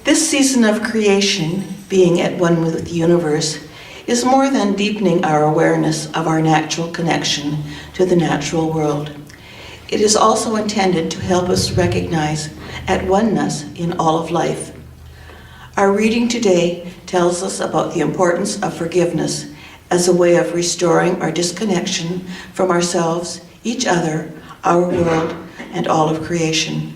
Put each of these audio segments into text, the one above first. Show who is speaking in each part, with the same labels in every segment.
Speaker 1: This season of creation, being at one with the universe, is more than deepening our awareness of our natural connection to the natural world. It is also intended to help us recognize at oneness in all of life. Our reading today tells us about the importance of forgiveness as a way of restoring our disconnection from ourselves, each other, our world, and all of creation.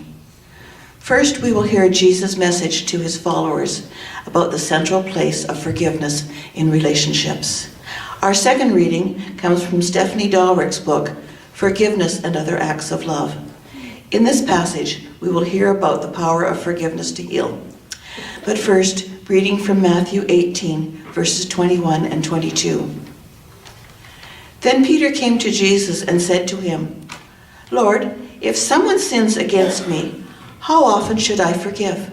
Speaker 1: First, we will hear Jesus' message to his followers about the central place of forgiveness in relationships. Our second reading comes from Stephanie Dalrick's book, Forgiveness and Other Acts of Love. In this passage, we will hear about the power of forgiveness to heal. But first, reading from Matthew 18, verses 21 and 22. Then Peter came to Jesus and said to him, "Lord, if someone sins against me, how often should I forgive?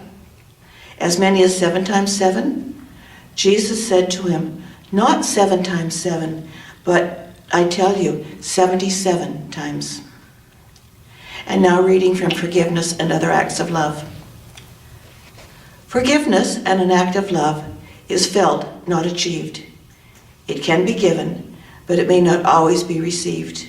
Speaker 1: As many as 7 times 7? Jesus said to him, "Not 7 times 7, but I tell you, 77 times. And now reading from Forgiveness and Other Acts of Love. Forgiveness and an act of love is felt, not achieved. It can be given, but it may not always be received.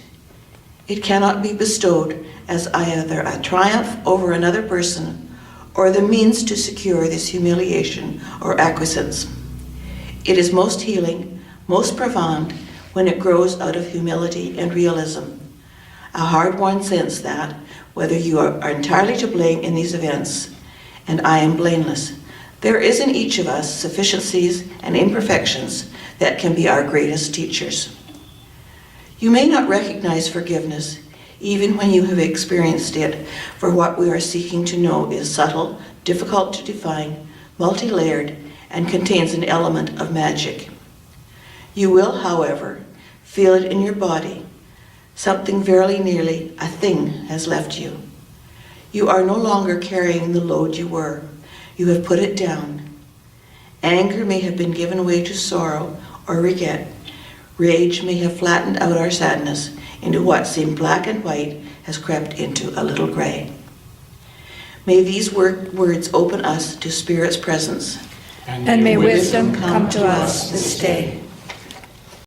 Speaker 1: It cannot be bestowed as either a triumph over another person or the means to secure this humiliation or acquiescence. It is most healing, most profound, when it grows out of humility and realism. A hard-won sense that, whether you are entirely to blame in these events, and I am blameless, there is in each of us sufficiencies and imperfections that can be our greatest teachers. You may not recognize forgiveness, even when you have experienced it, for what we are seeking to know is subtle, difficult to define, multi-layered, and contains an element of magic. You will, however, feel it in your body. Something very nearly a thing has left you. You are no longer carrying the load you were. You have put it down. Anger may have been given way to sorrow or regret. Rage may have flattened out our sadness into what seemed black and white has crept into a little gray. May these words open us to Spirit's presence.
Speaker 2: And may wisdom come to us this day.